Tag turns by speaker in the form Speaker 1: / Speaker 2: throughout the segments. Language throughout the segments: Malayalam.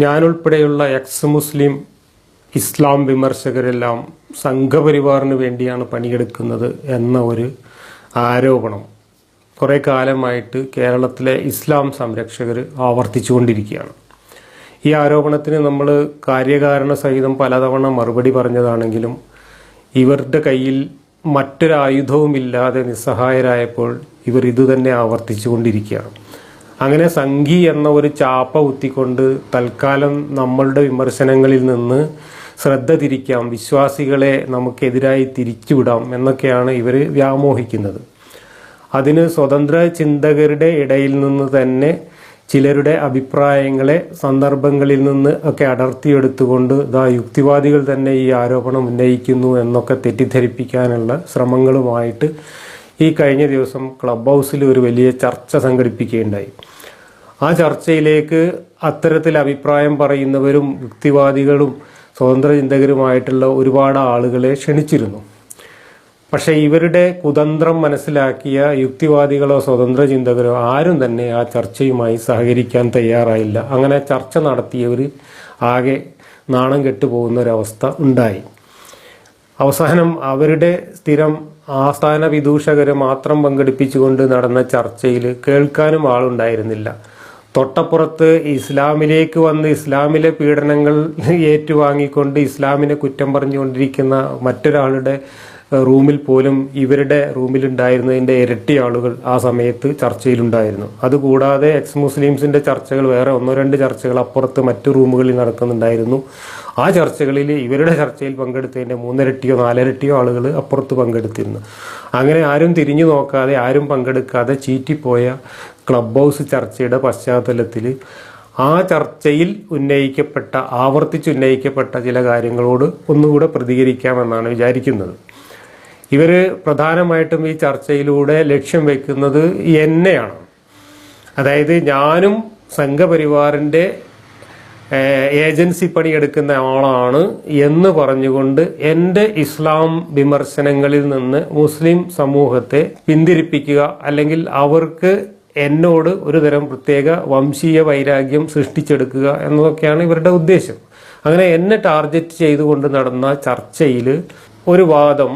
Speaker 1: ഞാനുൾപ്പെടെയുള്ള എക്സ് മുസ്ലിം ഇസ്ലാം വിമർശകരെല്ലാം സംഘപരിവാറിന് വേണ്ടിയാണ് പണിയെടുക്കുന്നത് എന്ന ഒരു ആരോപണം കുറേ കാലമായിട്ട് കേരളത്തിലെ ഇസ്ലാം സംരക്ഷകർ ആവർത്തിച്ചുകൊണ്ടിരിക്കുകയാണ്. ഈ ആരോപണത്തിന് നമ്മൾ കാര്യകാരണ സഹിതം പലതവണ മറുപടി പറഞ്ഞതാണെങ്കിലും ഇവരുടെ കയ്യിൽ മറ്റൊരായുധവുമില്ലാതെ നിസ്സഹായരായപ്പോൾ ഇവർ ഇതുതന്നെ ആവർത്തിച്ചുകൊണ്ടിരിക്കുകയാണ്. അങ്ങനെ സംഘി എന്ന ഒരു ചാപ്പ കുത്തിക്കൊണ്ട് തൽക്കാലം നമ്മളുടെ വിമർശനങ്ങളിൽ നിന്ന് ശ്രദ്ധ തിരിക്കാം, വിശ്വാസികളെ നമുക്കെതിരായി തിരിച്ചുവിടാം എന്നൊക്കെയാണ് ഇവർ വ്യാമോഹിക്കുന്നത്. അതിന് സ്വതന്ത്ര ചിന്തകരുടെ ഇടയിൽ നിന്ന് തന്നെ ചിലരുടെ അഭിപ്രായങ്ങളെ സന്ദർഭങ്ങളിൽ നിന്ന് ഒക്കെ അടർത്തിയെടുത്തുകൊണ്ട് യുക്തിവാദികൾ തന്നെ ഈ ആരോപണം ഉന്നയിക്കുന്നു എന്നൊക്കെ തെറ്റിദ്ധരിപ്പിക്കാനുള്ള ശ്രമങ്ങളുമായിട്ട് ഈ കഴിഞ്ഞ ദിവസം ക്ലബ് ഹൗസിൽ ഒരു വലിയ ചർച്ച സംഘടിപ്പിക്കുകയുണ്ടായി. ആ ചർച്ചയിലേക്ക് അത്തരത്തിൽ അഭിപ്രായം പറയുന്നവരും യുക്തിവാദികളും സ്വതന്ത്ര ചിന്തകരുമായിട്ടുള്ള ഒരുപാട് ആളുകളെ ക്ഷണിച്ചിരുന്നു. പക്ഷേ ഇവരുടെ കുതന്ത്രം മനസ്സിലാക്കിയ യുക്തിവാദികളോ സ്വതന്ത്ര ചിന്തകരോ ആരും തന്നെ ആ ചർച്ചയുമായി സഹകരിക്കാൻ തയ്യാറായില്ല. അങ്ങനെ ചർച്ച നടത്തിയവർ ആകെ നാണം കെട്ടുപോകുന്ന ഒരവസ്ഥ ഉണ്ടായി. അവസാനം അവരുടെ സ്ഥിരം ആസ്ഥാന വിദൂഷകരെ മാത്രം പങ്കെടുപ്പിച്ചുകൊണ്ട് നടന്ന ചർച്ചയിൽ കേൾക്കാനും ആളുണ്ടായിരുന്നില്ല. തൊട്ടപ്പുറത്ത് ഇസ്ലാമിലേക്ക് വന്ന് ഇസ്ലാമിലെ പീഡനങ്ങൾ ഏറ്റുവാങ്ങിക്കൊണ്ട് ഇസ്ലാമിനെ കുറ്റം പറഞ്ഞുകൊണ്ടിരിക്കുന്ന മറ്റൊരാളുടെ റൂമിൽ പോലും ഇവരുടെ റൂമിലുണ്ടായിരുന്നതിൻ്റെ ഇരട്ടി ആളുകൾ ആ സമയത്ത് ചർച്ചയിലുണ്ടായിരുന്നു. അതുകൂടാതെ എക്സ് മുസ്ലിംസിൻ്റെ ചർച്ചകൾ വേറെ 1-2 ചർച്ചകൾ അപ്പുറത്ത് മറ്റു റൂമുകളിൽ നടക്കുന്നുണ്ടായിരുന്നു. ആ ചർച്ചകളിൽ ഇവരുടെ ചർച്ചയിൽ പങ്കെടുത്തതിൻ്റെ 3-ഇരട്ടിയോ 4-ഇരട്ടിയോ ആളുകൾ അപ്പുറത്ത് പങ്കെടുത്തിരുന്നു. അങ്ങനെ ആരും തിരിഞ്ഞു നോക്കാതെ ആരും പങ്കെടുക്കാതെ ചീറ്റിപ്പോയ ക്ലബ് ഹൗസ് ചർച്ചയുടെ പശ്ചാത്തലത്തിൽ ആ ചർച്ചയിൽ ആവർത്തിച്ചുന്നയിക്കപ്പെട്ട ചില കാര്യങ്ങളോട് ഒന്നുകൂടെ പ്രതികരിക്കാമെന്നാണ് വിചാരിക്കുന്നത്. ഇവർ പ്രധാനമായിട്ടും ഈ ചർച്ചയിലൂടെ ലക്ഷ്യം വെക്കുന്നത് എന്നെയാണ്. അതായത് ഞാനും സംഘപരിവാറിൻ്റെ ഏജൻസി പണിയെടുക്കുന്ന ആളാണ് എന്ന് പറഞ്ഞുകൊണ്ട് എൻ്റെ ഇസ്ലാം വിമർശനങ്ങളിൽ നിന്ന് മുസ്ലിം സമൂഹത്തെ പിന്തിരിപ്പിക്കുക, അല്ലെങ്കിൽ അവർക്ക് എന്നോട് ഒരു തരം പ്രത്യേക വംശീയ വൈരാഗ്യം സൃഷ്ടിച്ചെടുക്കുക എന്നതൊക്കെയാണ് ഇവരുടെ ഉദ്ദേശം. അങ്ങനെ എന്നെ ടാർഗറ്റ് ചെയ്തുകൊണ്ട് നടന്ന ചർച്ചയിൽ ഒരു വാദം,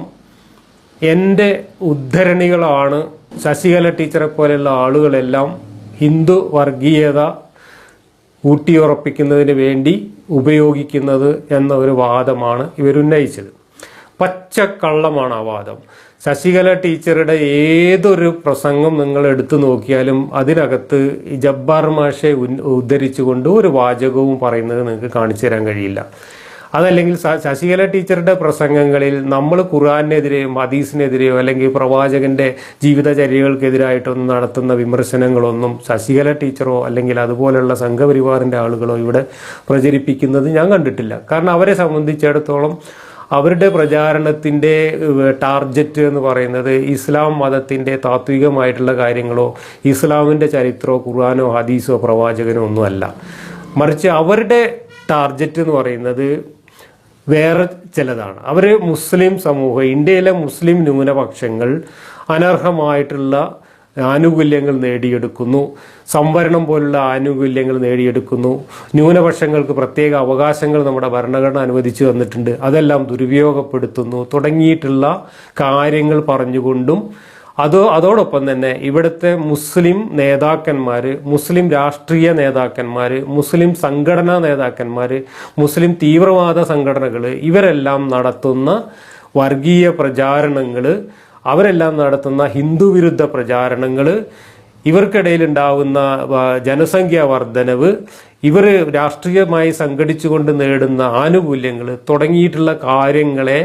Speaker 1: എൻ്റെ ഉദ്ധരണികളാണ് ശശികല ടീച്ചറെ പോലെയുള്ള ആളുകളെല്ലാം ഹിന്ദു വർഗീയത ഊട്ടിയുറപ്പിക്കുന്നതിന് വേണ്ടി ഉപയോഗിക്കുന്നത് എന്ന ഒരു വാദമാണ് ഇവരുന്നയിച്ചത്. പച്ചക്കള്ളമാണ് ആ വാദം. ശശികല ടീച്ചറുടെ ഏതൊരു പ്രസംഗം നിങ്ങൾ എടുത്തു നോക്കിയാലും അതിനകത്ത് ജബ്ബാർ മാഷെ ഉദ്ധരിച്ചുകൊണ്ട് ഒരു വാചകവും പറയുന്നത് നിങ്ങൾക്ക് കാണിച്ചു തരാൻ കഴിയില്ല. അതല്ലെങ്കിൽ ശശികല ടീച്ചറുടെ പ്രസംഗങ്ങളിൽ നമ്മൾ ഖുർആനെതിരെയോ ഹദീസിനെതിരെയോ അല്ലെങ്കിൽ പ്രവാചകന്റെ ജീവിതചര്യകൾക്കെതിരായിട്ടൊന്നും നടത്തുന്ന വിമർശനങ്ങളൊന്നും ശശികല ടീച്ചറോ അല്ലെങ്കിൽ അതുപോലെയുള്ള സംഘപരിവാറിൻ്റെ ആളുകളോ ഇവിടെ പ്രചരിപ്പിക്കുന്നത് ഞാൻ കണ്ടിട്ടില്ല. കാരണം അവരെ സംബന്ധിച്ചിടത്തോളം അവരുടെ പ്രചാരണത്തിൻ്റെ ടാർഗറ്റ് എന്ന് പറയുന്നത് ഇസ്ലാം മതത്തിൻ്റെ താത്വികമായിട്ടുള്ള കാര്യങ്ങളോ ഇസ്ലാമിൻ്റെ ചരിത്രമോ ഖുർആനോ ഹദീസോ പ്രവാചകനോ ഒന്നുമല്ല. മറിച്ച് അവരുടെ ടാർഗറ്റ് എന്ന് പറയുന്നത് വേറെ ചിലതാണ്. അവർ മുസ്ലിം സമൂഹം, ഇന്ത്യയിലെ മുസ്ലിം ന്യൂനപക്ഷങ്ങൾ അനർഹമായിട്ടുള്ള ആനുകൂല്യങ്ങൾ നേടിയെടുക്കുന്നു, സംവരണം പോലുള്ള ആനുകൂല്യങ്ങൾ നേടിയെടുക്കുന്നു, ന്യൂനപക്ഷങ്ങൾക്ക് പ്രത്യേക അവകാശങ്ങൾ നമ്മുടെ ഭരണഘടന അനുവദിച്ചു തന്നിട്ടുണ്ട്, അതെല്ലാം ദുരുപയോഗപ്പെടുത്തുന്നു തുടങ്ങിയിട്ടുള്ള കാര്യങ്ങൾ പറഞ്ഞുകൊണ്ടും അതോടൊപ്പം തന്നെ ഇവിടുത്തെ മുസ്ലിം നേതാക്കന്മാർ, മുസ്ലിം രാഷ്ട്രീയ നേതാക്കന്മാർ, മുസ്ലിം സംഘടനാ നേതാക്കന്മാർ, മുസ്ലിം തീവ്രവാദ സംഘടനകൾ ഇവരെല്ലാം നടത്തുന്ന വർഗീയ പ്രചാരണങ്ങൾ, അവരെല്ലാം നടത്തുന്ന ഹിന്ദു വിരുദ്ധ പ്രചാരണങ്ങൾ, ഇവർക്കിടയിൽ ഉണ്ടാവുന്ന ജനസംഖ്യാ വർധനവ്, ഇവർ രാഷ്ട്രീയമായി സംഘടിച്ചുകൊണ്ട് നേടുന്ന ആനുകൂല്യങ്ങൾ തുടങ്ങിയിട്ടുള്ള കാര്യങ്ങളെ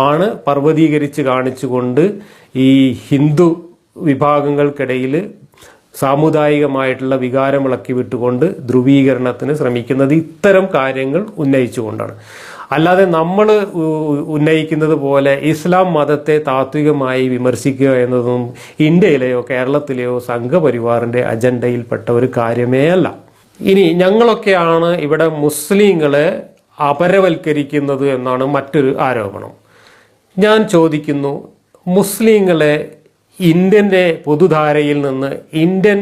Speaker 1: ആണ് പർവ്വതീകരിച്ച് കാണിച്ചുകൊണ്ട് ഈ ഹിന്ദു വിഭാഗങ്ങൾക്കിടയിൽ സാമുദായികമായിട്ടുള്ള വികാരം ഇളക്കി വിട്ടുകൊണ്ട് ധ്രുവീകരണത്തിന് ശ്രമിക്കുന്നത് ഇത്തരം കാര്യങ്ങൾ ഉന്നയിച്ചുകൊണ്ടാണ്. അല്ലാതെ നമ്മൾ ഉന്നയിക്കുന്നത് പോലെ ഇസ്ലാം മതത്തെ താത്വികമായി വിമർശിക്കുക എന്നതൊന്നും ഇന്ത്യയിലെയോ കേരളത്തിലെയോ സംഘപരിവാറിൻ്റെ അജണ്ടയിൽപ്പെട്ട ഒരു കാര്യമേ അല്ല. ഇനി ഞങ്ങളൊക്കെയാണ് ഇവിടെ മുസ്ലിങ്ങളെ അപരവൽക്കരിക്കുന്നത് എന്നാണ് മറ്റൊരു ആരോപണം. ഞാൻ ചോദിക്കുന്നു, മുസ്ലിങ്ങളെ ഇന്ത്യൻ്റെ പൊതുധാരയിൽ നിന്ന്, ഇന്ത്യൻ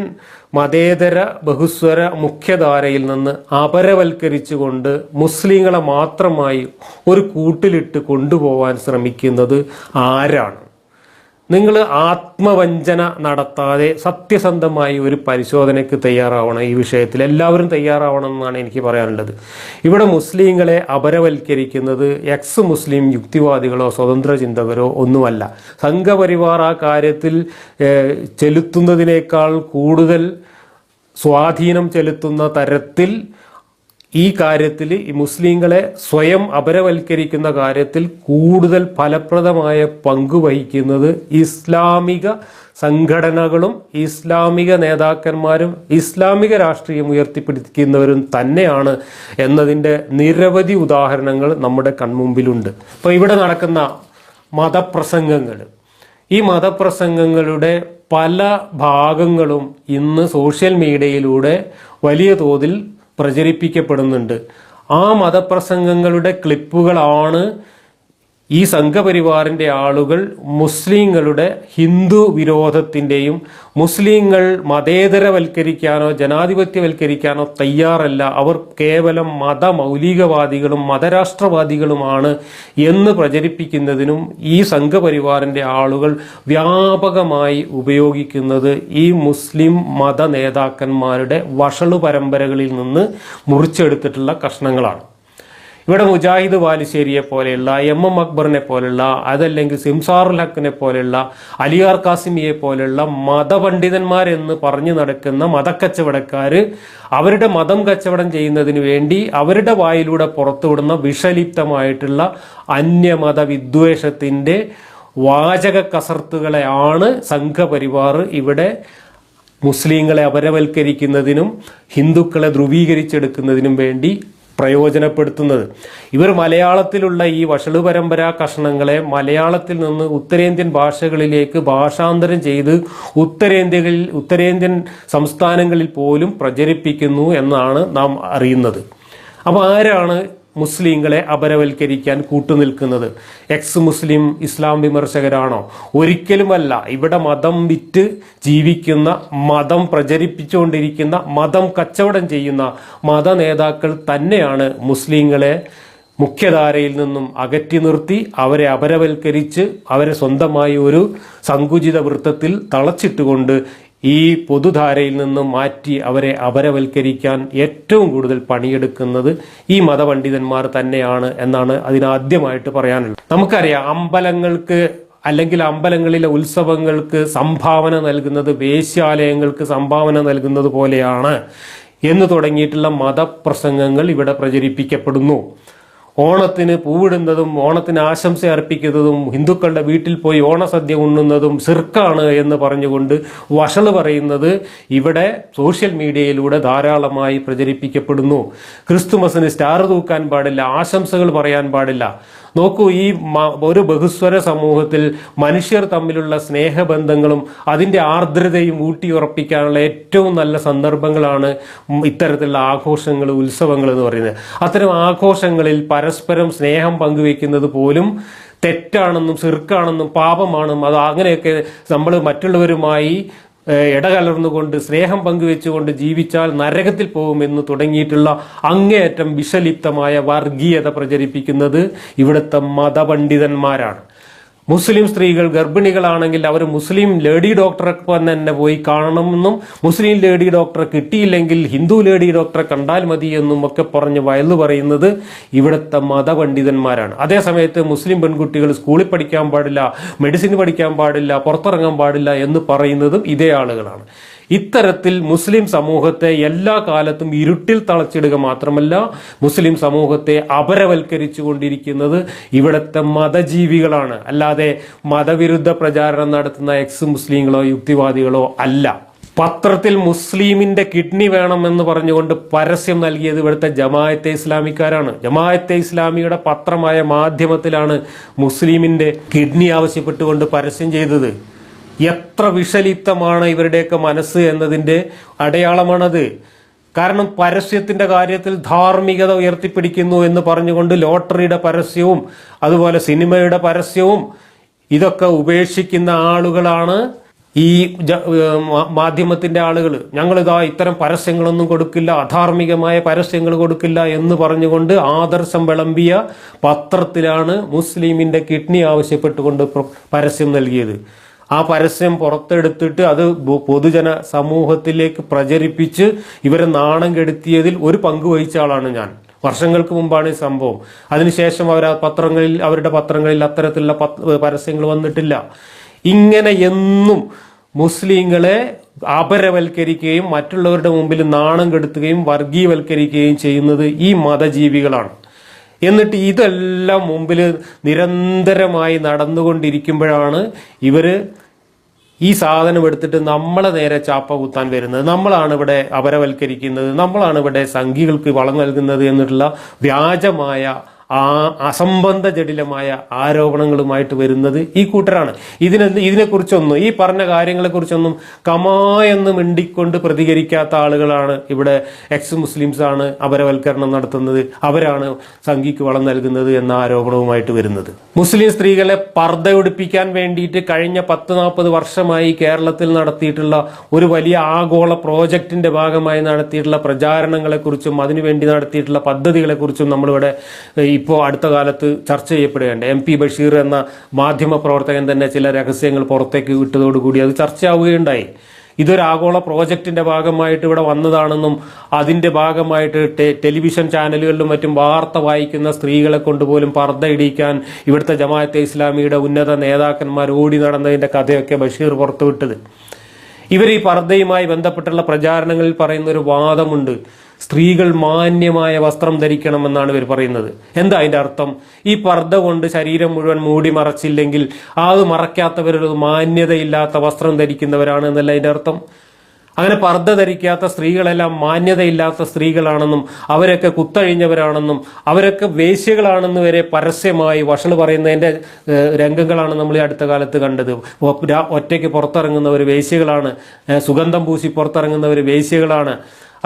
Speaker 1: മതേതര ബഹുസ്വര മുഖ്യധാരയിൽ നിന്ന് അപരവൽക്കരിച്ചുകൊണ്ട് മുസ്ലിങ്ങളെ മാത്രമായി ഒരു കൂട്ടിലിട്ട് കൊണ്ടുപോകാൻ ശ്രമിക്കുന്നത് ആരാണ്? നിങ്ങൾ ആത്മവഞ്ചന നടത്താതെ സത്യസന്ധമായി ഒരു പരിശോധനയ്ക്ക് തയ്യാറാവണം. ഈ വിഷയത്തിൽ എല്ലാവരും തയ്യാറാവണം എന്നാണ് എനിക്ക് പറയാനുള്ളത്. ഇവിടെ മുസ്ലിങ്ങളെ അപരവൽക്കരിക്കുന്നത് എക്സ് മുസ്ലിം യുക്തിവാദികളോ സ്വതന്ത്ര ചിന്തകരോ ഒന്നുമല്ല. സംഘപരിവാർ ആ കാര്യത്തിൽ ചെലുത്തുന്നതിനേക്കാൾ കൂടുതൽ സ്വാധീനം ചെലുത്തുന്ന തരത്തിൽ ഈ കാര്യത്തിൽ ഈ മുസ്ലിങ്ങളെ സ്വയം അപരവൽക്കരിക്കുന്ന കാര്യത്തിൽ കൂടുതൽ ഫലപ്രദമായ പങ്കുവഹിക്കുന്നത് ഇസ്ലാമിക സംഘടനകളും ഇസ്ലാമിക നേതാക്കന്മാരും ഇസ്ലാമിക രാഷ്ട്രീയം ഉയർത്തിപ്പിടിക്കുന്നവരും തന്നെയാണ് എന്നതിൻ്റെ നിരവധി ഉദാഹരണങ്ങൾ നമ്മുടെ കൺമുമ്പിലുണ്ട്. അപ്പോൾ ഇവിടെ നടക്കുന്ന മതപ്രസംഗങ്ങൾ, ഈ മതപ്രസംഗങ്ങളുടെ പല ഭാഗങ്ങളും ഇന്ന് സോഷ്യൽ മീഡിയയിലൂടെ വലിയ തോതിൽ പ്രചരിപ്പിക്കപ്പെടുന്നുണ്ട്. ആ മതപ്രസംഗങ്ങളുടെ ക്ലിപ്പുകളാണ് ഈ സംഘപരിവാറിൻ്റെ ആളുകൾ മുസ്ലിങ്ങളുടെ ഹിന്ദു വിരോധത്തിൻ്റെയും മുസ്ലിങ്ങൾ മതേതരവൽക്കരിക്കാനോ ജനാധിപത്യവൽക്കരിക്കാനോ തയ്യാറല്ല, അവർ കേവലം മതമൗലികവാദികളും മതരാഷ്ട്രവാദികളുമാണ് എന്ന് പ്രചരിപ്പിക്കുന്നതിനും ഈ സംഘപരിവാറിൻ്റെ ആളുകൾ വ്യാപകമായി ഉപയോഗിക്കുന്നത് ഈ മുസ്ലിം മത നേതാക്കന്മാരുടെ വഷളു പരമ്പരകളിൽ നിന്ന് മുറിച്ചെടുത്തിട്ടുള്ള കഷ്ണങ്ങളാണ്. ഇവിടെ മുജാഹിദ് വാലിശ്ശേരിയെ പോലെയുള്ള എം അക്ബറിനെ പോലെയുള്ള, അതല്ലെങ്കിൽ സിംസാറുൽ ഹക്കിനെ പോലെയുള്ള, അലിയാർ കാസിമിയെ പോലെയുള്ള മതപണ്ഡിതന്മാരെന്ന് പറഞ്ഞു നടക്കുന്ന മതക്കച്ചവടക്കാര് അവരുടെ മതം കച്ചവടം ചെയ്യുന്നതിന് വേണ്ടി അവരുടെ വായിലൂടെ പുറത്തുവിടുന്ന വിഷലിപ്തമായിട്ടുള്ള അന്യമത വിദ്വേഷത്തിൻ്റെ വാചക കസർത്തുകളെയാണ് സംഘപരിവാർ ഇവിടെ മുസ്ലിങ്ങളെ അപരവൽക്കരിക്കുന്നതിനും ഹിന്ദുക്കളെ ധ്രുവീകരിച്ചെടുക്കുന്നതിനും വേണ്ടി പ്രയോജനപ്പെടുത്തുന്നത്. ഇവർ മലയാളത്തിലുള്ള ഈ വഷളു പരമ്പരാ കഷണങ്ങളെ മലയാളത്തിൽ നിന്ന് ഉത്തരേന്ത്യൻ ഭാഷകളിലേക്ക് ഭാഷാന്തരം ചെയ്ത് ഉത്തരേന്ത്യൻ സംസ്ഥാനങ്ങളിൽ പോലും പ്രചരിപ്പിക്കുന്നു എന്നാണ് നാം അറിയുന്നത്. അപ്പോൾ ആരാണ് മുസ്ലിങ്ങളെ അപരവൽക്കരിക്കാൻ കൂട്ടുനിൽക്കുന്നത്? എക്സ് മുസ്ലിം ഇസ്ലാം വിമർശകരാണോ? ഒരിക്കലുമല്ല. ഇവിടെ മതം വിറ്റ് ജീവിക്കുന്ന, മതം പ്രചരിപ്പിച്ചുകൊണ്ടിരിക്കുന്ന, മതം കച്ചവടം ചെയ്യുന്ന മത നേതാക്കൾ തന്നെയാണ് മുസ്ലിങ്ങളെ മുഖ്യധാരയിൽ നിന്നും അകറ്റി നിർത്തി അവരെ അപരവൽക്കരിച്ച് അവരെ സ്വന്തമായി ഒരു സങ്കുചിത വൃത്തത്തിൽ തളച്ചിട്ടുകൊണ്ട് ഈ പൊതുധാരയിൽ നിന്നും മാറ്റി അവരെ അപരവൽക്കരിക്കാൻ ഏറ്റവും കൂടുതൽ പണിയെടുക്കുന്നത് ഈ മതപണ്ഡിതന്മാർ തന്നെയാണ് എന്നാണ് അതിനാദ്യമായിട്ട് പറയാനുള്ളത്. നമുക്കറിയാം, അമ്പലങ്ങൾക്ക് അല്ലെങ്കിൽ അമ്പലങ്ങളിലെ ഉത്സവങ്ങൾക്ക് സംഭാവന നൽകുന്നത് വേശ്യാലയങ്ങൾക്ക് സംഭാവന നൽകുന്നത് പോലെയാണ് എന്ന് തുടങ്ങിയിട്ടുള്ള മതപ്രസംഗങ്ങൾ ഇവിടെ പ്രചരിപ്പിക്കപ്പെടുന്നു. ഓണത്തിന് പൂവിടുന്നതും ഓണത്തിന് ആശംസ അർപ്പിക്കുന്നതും ഹിന്ദുക്കളുടെ വീട്ടിൽ പോയി ഓണസദ്യ ഉണ്ണുന്നതും സിർക്കാണ് എന്ന് പറഞ്ഞുകൊണ്ട് വഷള് പറയുന്നത് ഇവിടെ സോഷ്യൽ മീഡിയയിലൂടെ ധാരാളമായി പ്രചരിപ്പിക്കപ്പെടുന്നു. ക്രിസ്തുമസിന് സ്റ്റാർ തൂക്കാൻ പാടില്ല, ആശംസകൾ പറയാൻ പാടില്ല. നോക്കൂ, ഈ ഒരു ബഹുസ്വര സമൂഹത്തിൽ മനുഷ്യർ തമ്മിലുള്ള സ്നേഹബന്ധങ്ങളും അതിൻ്റെ ആർദ്രതയും ഊട്ടിയുറപ്പിക്കാനുള്ള ഏറ്റവും നല്ല സന്ദർഭങ്ങളാണ് ഇത്തരത്തിലുള്ള ആഘോഷങ്ങൾ, ഉത്സവങ്ങൾ എന്ന് പറയുന്നത്. അത്തരം ആഘോഷങ്ങളിൽ പരസ്പരം സ്നേഹം പങ്കുവെക്കുന്നത് പോലും തെറ്റാണെന്നും സിർക്കാണെന്നും പാപമാണെന്നും അത് അങ്ങനെയൊക്കെ നമ്മൾ മറ്റുള്ളവരുമായി ഇടകലർന്നുകൊണ്ട് സ്നേഹം പങ്കുവെച്ചുകൊണ്ട് ജീവിച്ചാൽ നരകത്തിൽ പോകുമെന്ന് തുടങ്ങിയിട്ടുള്ള അങ്ങേയറ്റം വിഷലിപ്തമായ വർഗീയത പ്രചരിപ്പിക്കുന്നത് ഇവിടുത്തെ മതപണ്ഡിതന്മാരാണ്. മുസ്ലിം സ്ത്രീകൾ ഗർഭിണികളാണെങ്കിൽ അവർ മുസ്ലിം ലേഡി ഡോക്ടറെ തന്നെ പോയി കാണണമെന്നും മുസ്ലിം ലേഡി ഡോക്ടറെ കിട്ടിയില്ലെങ്കിൽ ഹിന്ദു ലേഡി ഡോക്ടറെ കണ്ടാൽ മതി എന്നും ഒക്കെ പറഞ്ഞ് വയലു പറയുന്നത് ഇവിടുത്തെ മതപണ്ഡിതന്മാരാണ്. അതേസമയത്ത് മുസ്ലിം പെൺകുട്ടികൾ സ്കൂളിൽ പഠിക്കാൻ പാടില്ല, മെഡിസിൻ പഠിക്കാൻ പാടില്ല, പുറത്തിറങ്ങാൻ പാടില്ല എന്ന് പറയുന്നതും ഇതേ ആളുകളാണ്. ഇത്തരത്തിൽ മുസ്ലിം സമൂഹത്തെ എല്ലാ കാലത്തും ഇരുട്ടിൽ തളച്ചിടുക മാത്രമല്ല, മുസ്ലിം സമൂഹത്തെ അപരവൽക്കരിച്ചു കൊണ്ടിരിക്കുന്നത് ഇവിടുത്തെ മതജീവികളാണ്, അല്ലാതെ മതവിരുദ്ധ പ്രചാരണം നടത്തുന്ന എക്സ് മുസ്ലിങ്ങളോ യുക്തിവാദികളോ അല്ല. പത്രത്തിൽ മുസ്ലിമിന്റെ കിഡ്നി വേണമെന്ന് പറഞ്ഞുകൊണ്ട് പരസ്യം നൽകിയത് ഇവിടുത്തെ ജമാഅത്തെ ഇസ്ലാമിക്കാരാണ്. ജമാഅത്തെ ഇസ്ലാമിയുടെ പത്രമായ മാധ്യമത്തിലാണ് മുസ്ലിമിന്റെ കിഡ്നി ആവശ്യപ്പെട്ടുകൊണ്ട് പരസ്യം ചെയ്തത്. എത്ര വിഷലിപ്തമാണ് ഇവരുടെയൊക്കെ മനസ്സ് എന്നതിൻ്റെ അടയാളമാണത്. കാരണം പരസ്യത്തിന്റെ കാര്യത്തിൽ ധാർമ്മികത ഉയർത്തിപ്പിടിക്കുന്നു എന്ന് പറഞ്ഞുകൊണ്ട് ലോട്ടറിയുടെ പരസ്യവും അതുപോലെ സിനിമയുടെ പരസ്യവും ഇതൊക്കെ ഉപേക്ഷിക്കുന്ന ആളുകളാണ് ഈ മാധ്യമത്തിന്റെ ആളുകൾ ഞങ്ങളിതാ ഇത്തരം പരസ്യങ്ങളൊന്നും കൊടുക്കില്ല, അധാർമികമായ പരസ്യങ്ങൾ കൊടുക്കില്ല എന്ന് പറഞ്ഞുകൊണ്ട് ആദർശം വിളമ്പിയ പത്രത്തിലാണ് മുസ്ലിമിന്റെ കിഡ്നി ആവശ്യപ്പെട്ടുകൊണ്ട് പരസ്യം നൽകിയത്. ആ പരസ്യം പുറത്തെടുത്തിട്ട് അത് പൊതുജന സമൂഹത്തിലേക്ക് പ്രചരിപ്പിച്ച് ഇവരെ നാണം കെടുത്തിയതിൽ ഒരു പങ്ക് വഹിച്ച ആളാണ് ഞാൻ. വർഷങ്ങൾക്ക് മുമ്പാണ് ഈ സംഭവം. അതിനുശേഷം അവരുടെ പത്രങ്ങളിൽ അത്തരത്തിലുള്ള പരസ്യങ്ങൾ വന്നിട്ടില്ല. ഇങ്ങനെ എന്നും മുസ്ലിങ്ങളെ അപരവൽക്കരിക്കുകയും മറ്റുള്ളവരുടെ മുമ്പിൽ നാണം കെടുത്തുകയും വർഗീയവൽക്കരിക്കുകയും ചെയ്യുന്നത് ഈ മതജീവികളാണ്. എന്നിട്ട് ഇതെല്ലാം മുമ്പിൽ നിരന്തരമായി നടന്നുകൊണ്ടിരിക്കുമ്പോഴാണ് ഇവര് ഈ സാധനം എടുത്തിട്ട് നമ്മളെ നേരെ ചാപ്പ കുത്താൻ വരുന്നത്. നമ്മളാണ് ഇവിടെ അപരവൽക്കരിക്കുന്നത്, നമ്മളാണ് ഇവിടെ സംഘികൾക്ക് വളം നൽകുന്നത് എന്നുള്ള വ്യാജമായ അസംബന്ധ ജടിലമായ ആരോപണങ്ങളുമായിട്ട് വരുന്നത് ഈ കൂട്ടരാണ്. ഇതിനെക്കുറിച്ചൊന്നും, ഈ പറഞ്ഞ കാര്യങ്ങളെക്കുറിച്ചൊന്നും കമായെന്ന് മിണ്ടിക്കൊണ്ട് പ്രതികരിക്കാത്ത ആളുകളാണ് ഇവിടെ. എക്സ് മുസ്ലിംസ് ആണ് അപരവൽക്കരണം നടത്തുന്നത്, അവരാണ് സംഘിക്ക് വളം നൽകുന്നത് എന്ന ആരോപണവുമായിട്ട് വരുന്നത്. മുസ്ലിം സ്ത്രീകളെ പർദ്ദയൊടിപ്പിക്കാൻ വേണ്ടിയിട്ട് കഴിഞ്ഞ 10-40 വർഷമായി കേരളത്തിൽ നടത്തിയിട്ടുള്ള ഒരു വലിയ ആഗോള പ്രോജക്റ്റിന്റെ ഭാഗമായി നടത്തിയിട്ടുള്ള പ്രചാരണങ്ങളെക്കുറിച്ചും അതിനുവേണ്ടി നടത്തിയിട്ടുള്ള പദ്ധതികളെക്കുറിച്ചും നമ്മളിവിടെ ഇപ്പോൾ അടുത്ത കാലത്ത് ചർച്ച ചെയ്യപ്പെടുകയുണ്ട്. MP ബഷീർ എന്ന മാധ്യമ പ്രവർത്തകൻ തന്നെ ചില രഹസ്യങ്ങൾ പുറത്തേക്ക് വിട്ടതോടുകൂടി അത് ചർച്ചയാവുകയുണ്ടായി. ഇതൊരു ആഗോള പ്രോജക്റ്റിന്റെ ഭാഗമായിട്ട് ഇവിടെ വന്നതാണെന്നും അതിന്റെ ഭാഗമായിട്ട് ടെലിവിഷൻ ചാനലുകളിലും മറ്റും വാർത്ത വായിക്കുന്ന സ്ത്രീകളെ കൊണ്ടുപോലും പർദ്ദ ഇടിക്കാൻ ഇവിടുത്തെ ജമാഅത്തെ ഇസ്ലാമിയുടെ ഉന്നത നേതാക്കന്മാർ ഓടി നടന്നതിന്റെ കഥയൊക്കെ ബഷീർ പുറത്തുവിട്ടത്. ഇവർ ഈ പർദ്ദയുമായി ബന്ധപ്പെട്ടുള്ള പ്രചാരണങ്ങളിൽ പറയുന്ന ഒരു വാദമുണ്ട്. സ്ത്രീകൾ മാന്യമായ വസ്ത്രം ധരിക്കണമെന്നാണ് ഇവർ പറയുന്നത്. എന്താ അതിന്റെ അർത്ഥം? ഈ പർദ്ദ കൊണ്ട് ശരീരം മുഴുവൻ മൂടി മറച്ചില്ലെങ്കിൽ അത് മറയ്ക്കാത്തവരൊരു മാന്യതയില്ലാത്ത വസ്ത്രം ധരിക്കുന്നവരാണ് എന്നല്ല അതിന്റെ അർത്ഥം. അങ്ങനെ പർദ്ദ ധരിക്കാത്ത സ്ത്രീകളെല്ലാം മാന്യതയില്ലാത്ത സ്ത്രീകളാണെന്നും അവരൊക്കെ കുത്തഴിഞ്ഞവരാണെന്നും അവരൊക്കെ വേശ്യകളാണെന്ന് വരെ പരസ്യമായി വഷള് പറയുന്നതിന്റെ രംഗങ്ങളാണ് നമ്മൾ ഈ അടുത്ത കാലത്ത് കണ്ടത്. ഒറ്റയ്ക്ക് പുറത്തിറങ്ങുന്നവർ വേശ്യകളാണ്, സുഗന്ധം പൂശി പുറത്തിറങ്ങുന്നവർ വേശ്യകളാണ്,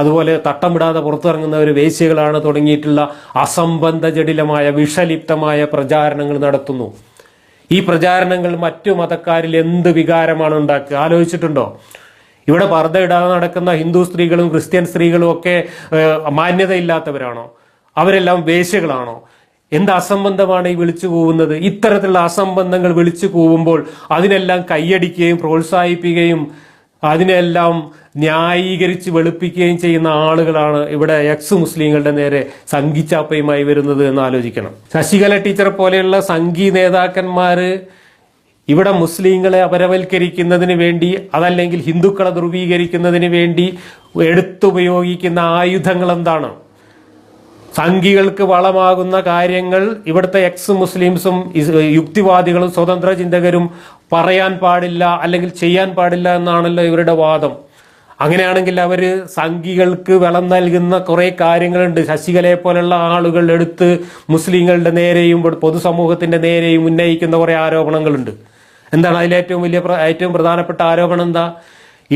Speaker 1: അതുപോലെ തട്ടം വിടാതെ പുറത്തിറങ്ങുന്നവർ വേശ്യകളാണ് തുടങ്ങിയിട്ടുള്ള അസംബന്ധ ജടിലമായ വിഷലിപ്തമായ പ്രചാരണങ്ങൾ നടത്തുന്നു. ഈ പ്രചാരണങ്ങൾ മറ്റു മതക്കാരിൽ എന്ത് വികാരമാണ് ഉണ്ടാക്കുക? ആലോചിച്ചിട്ടുണ്ടോ? ഇവിടെ പർദ്ദ ഇടാതെ നടക്കുന്ന ഹിന്ദു സ്ത്രീകളും ക്രിസ്ത്യൻ സ്ത്രീകളും ഒക്കെ മാന്യതയില്ലാത്തവരാണോ? അവരെല്ലാം വേശ്യകളാണോ? എന്ത് അസംബന്ധമാണ് ഈ വിളിച്ചു കൂവുന്നത്? ഇത്തരത്തിലുള്ള അസംബന്ധങ്ങൾ വിളിച്ചു കൂവുമ്പോൾ അതിനെല്ലാം കൈയടിക്കുകയും പ്രോത്സാഹിപ്പിക്കുകയും അതിനെല്ലാം ന്യായീകരിച്ച് വെളുപ്പിക്കുകയും ചെയ്യുന്ന ആളുകളാണ് ഇവിടെ എക്സ് മുസ്ലിങ്ങളുടെ നേരെ സംഘിച്ചാപ്പയുമായി വരുന്നത് എന്ന് ആലോചിക്കണം. ശശികല ടീച്ചറെ പോലെയുള്ള സംഘി നേതാക്കന്മാര് ഇവിടെ മുസ്ലിങ്ങളെ അപരവൽക്കരിക്കുന്നതിന് വേണ്ടി, അതല്ലെങ്കിൽ ഹിന്ദുക്കളെ ധ്രുവീകരിക്കുന്നതിന് വേണ്ടി എടുത്തുപയോഗിക്കുന്ന ആയുധങ്ങൾ എന്താണ്? സംഘികൾക്ക് വളമാകുന്ന കാര്യങ്ങൾ ഇവിടുത്തെ എക്സ് മുസ്ലിംസും യുക്തിവാദികളും സ്വതന്ത്ര ചിന്തകരും പറയാൻ പാടില്ല അല്ലെങ്കിൽ ചെയ്യാൻ പാടില്ല എന്നാണല്ലോ ഇവരുടെ വാദം. അങ്ങനെയാണെങ്കിൽ അവര് സംഘികൾക്ക് വളം നൽകുന്ന കുറെ കാര്യങ്ങളുണ്ട്. ശശികലയെ പോലുള്ള ആളുകൾ എടുത്ത് മുസ്ലിങ്ങളുടെ നേരെയും പൊതുസമൂഹത്തിന്റെ നേരെയും ഉന്നയിക്കുന്ന കുറെ ആരോപണങ്ങളുണ്ട്. എന്താണ് ഏറ്റവും പ്രധാനപ്പെട്ട ആരോപണം? എന്താ?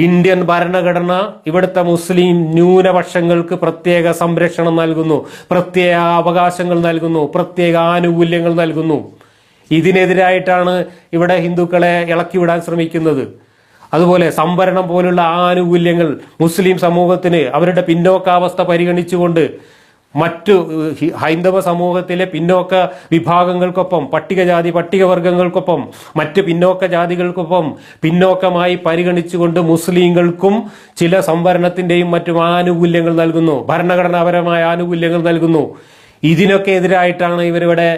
Speaker 1: ഇന്ത്യൻ ഭരണഘടന ഇവിടുത്തെ മുസ്ലിം ന്യൂനപക്ഷങ്ങൾക്ക് പ്രത്യേക സംരക്ഷണം നൽകുന്നു, പ്രത്യേക അവകാശങ്ങൾ നൽകുന്നു, പ്രത്യേക ആനുകൂല്യങ്ങൾ നൽകുന്നു. ഇതിനെതിരായിട്ടാണ് ഇവിടെ ഹിന്ദുക്കളെ ഇളക്കിവിടാൻ ശ്രമിക്കുന്നത്. അതുപോലെ സംവരണം പോലുള്ള ആനുകൂല്യങ്ങൾ മുസ്ലിം സമൂഹത്തിന് അവരുടെ പിന്നോക്കാവസ്ഥ പരിഗണിച്ചുകൊണ്ട് മറ്റു ഹൈന്ദവ സമൂഹത്തിലെ പിന്നോക്ക വിഭാഗങ്ങൾക്കൊപ്പം, പട്ടികജാതി പട്ടികവർഗങ്ങൾക്കൊപ്പം, മറ്റ് പിന്നോക്ക ജാതികൾക്കൊപ്പം പിന്നോക്കമായി പരിഗണിച്ചുകൊണ്ട് മുസ്ലിങ്ങൾക്കും ചില സംവരണത്തിന്റെയും മറ്റും ആനുകൂല്യങ്ങൾ നൽകുന്നു, ഭരണഘടനാപരമായ ആനുകൂല്യങ്ങൾ നൽകുന്നു. ഇതിനൊക്കെ എതിരായിട്ടാണ് ഇവരിവിടെ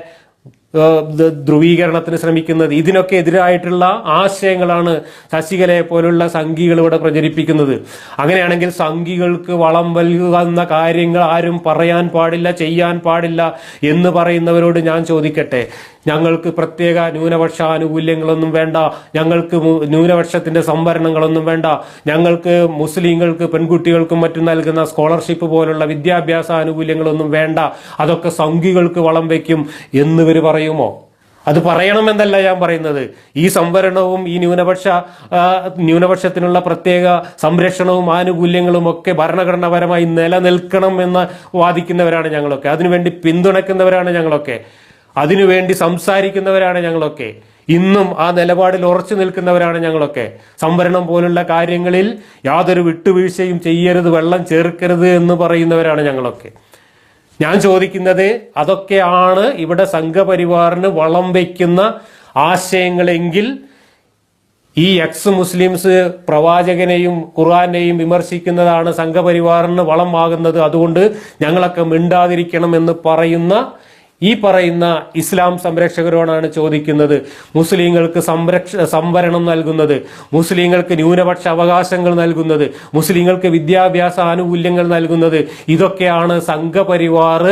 Speaker 1: ധ്രുവീകരണത്തിന് ശ്രമിക്കുന്നത്. ഇതിനൊക്കെ എതിരായിട്ടുള്ള ആശയങ്ങളാണ് ശശികലയെ പോലുള്ള സംഘികൾ ഇവിടെ പ്രചരിപ്പിക്കുന്നത്. അങ്ങനെയാണെങ്കിൽ സംഘികൾക്ക് വളം നൽകുന്ന കാര്യങ്ങൾ ആരും പറയാൻ പാടില്ല, ചെയ്യാൻ പാടില്ല എന്ന് പറയുന്നവരോട് ഞാൻ ചോദിക്കട്ടെ, ഞങ്ങൾക്ക് പ്രത്യേക ന്യൂനപക്ഷ ആനുകൂല്യങ്ങളൊന്നും വേണ്ട, ഞങ്ങൾക്ക് ന്യൂനപക്ഷത്തിന്റെ സംവരണങ്ങളൊന്നും വേണ്ട, ഞങ്ങൾക്ക് മുസ്ലിങ്ങൾക്ക് പെൺകുട്ടികൾക്കും മറ്റും നൽകുന്ന സ്കോളർഷിപ്പ് പോലുള്ള വിദ്യാഭ്യാസ ആനുകൂല്യങ്ങളൊന്നും വേണ്ട, അതൊക്കെ സംഘികൾക്ക് വളം വയ്ക്കും എന്നിവർ പറയുമോ? അത് പറയണമെന്നല്ല ഞാൻ പറയുന്നത്. ഈ സംവരണവും ഈ ന്യൂനപക്ഷത്തിനുള്ള പ്രത്യേക സംരക്ഷണവും ആനുകൂല്യങ്ങളും ഒക്കെ ഭരണഘടനാപരമായി നിലനിൽക്കണം എന്ന് വാദിക്കുന്നവരാണ് ഞങ്ങളൊക്കെ. അതിനുവേണ്ടി പിന്തുണയ്ക്കുന്നവരാണ് ഞങ്ങളൊക്കെ. അതിനുവേണ്ടി സംസാരിക്കുന്നവരാണ് ഞങ്ങളൊക്കെ. ഇന്നും ആ നിലപാടിൽ ഉറച്ചു നിൽക്കുന്നവരാണ് ഞങ്ങളൊക്കെ. സംവരണം പോലുള്ള കാര്യങ്ങളിൽ യാതൊരു വിട്ടുവീഴ്ചയും ചെയ്യരുത്, വെള്ളം ചേർക്കരുത് എന്ന് പറയുന്നവരാണ് ഞങ്ങളൊക്കെ. ഞാൻ ചോദിക്കുന്നത്, അതൊക്കെയാണ് ഇവിടെ സംഘപരിവാറിന് വളം വയ്ക്കുന്ന ആശയങ്ങളെങ്കിൽ ഈ എക്സ് മുസ്ലിംസ് പ്രവാചകനെയും ഖുർആനെയും വിമർശിക്കുന്നതാണ് സംഘപരിവാറിന് വളമാകുന്നത്, അതുകൊണ്ട് ഞങ്ങളൊക്കെ മിണ്ടാതിരിക്കണം എന്ന് പറയുന്ന ഇസ്ലാം സംരക്ഷകരോടാണ് ചോദിക്കുന്നത്. മുസ്ലിങ്ങൾക്ക് സംവരണം നൽകുന്നത്, മുസ്ലിങ്ങൾക്ക് ന്യൂനപക്ഷ അവകാശങ്ങൾ നൽകുന്നത്, മുസ്ലിങ്ങൾക്ക് വിദ്യാഭ്യാസ ആനുകൂല്യങ്ങൾ നൽകുന്നത്, ഇതൊക്കെയാണ് സംഘപരിവാർ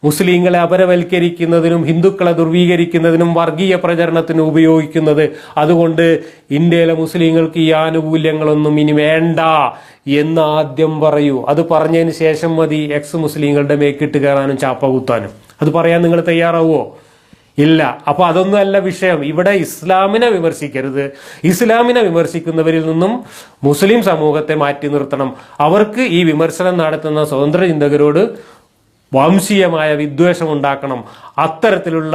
Speaker 1: മുസ്ലിങ്ങളെ അപരവൽക്കരിക്കുന്നതിനും ഹിന്ദുക്കളെ ദുർവീകരിക്കുന്നതിനും വർഗീയ പ്രചരണത്തിനും ഉപയോഗിക്കുന്നത്. അതുകൊണ്ട് ഇന്ത്യയിലെ മുസ്ലിങ്ങൾക്ക് ഈ ആനുകൂല്യങ്ങളൊന്നും ഇനി വേണ്ട എന്ന് ആദ്യം പറയൂ. അത് പറഞ്ഞതിന് ശേഷം മതി എക്സ് മുസ്ലിങ്ങളുടെ മേക്കിട്ട് കയറാനും ചാപ്പ കുത്താനും. അത് പറയാൻ നിങ്ങൾ തയ്യാറാവോ? ഇല്ല. അപ്പൊ അതൊന്നും അല്ല വിഷയം. ഇവിടെ ഇസ്ലാമിനെ വിമർശിക്കരുത്. ഇസ്ലാമിനെ വിമർശിക്കുന്നവരിൽ നിന്നും മുസ്ലിം സമൂഹത്തെ മാറ്റി നിർത്തണം. അവർക്ക് ഈ വിമർശനം നടത്തുന്ന സ്വതന്ത്ര ചിന്തകരോട് വംശീയമായ വിദ്വേഷം ഉണ്ടാക്കണം. അത്തരത്തിലുള്ള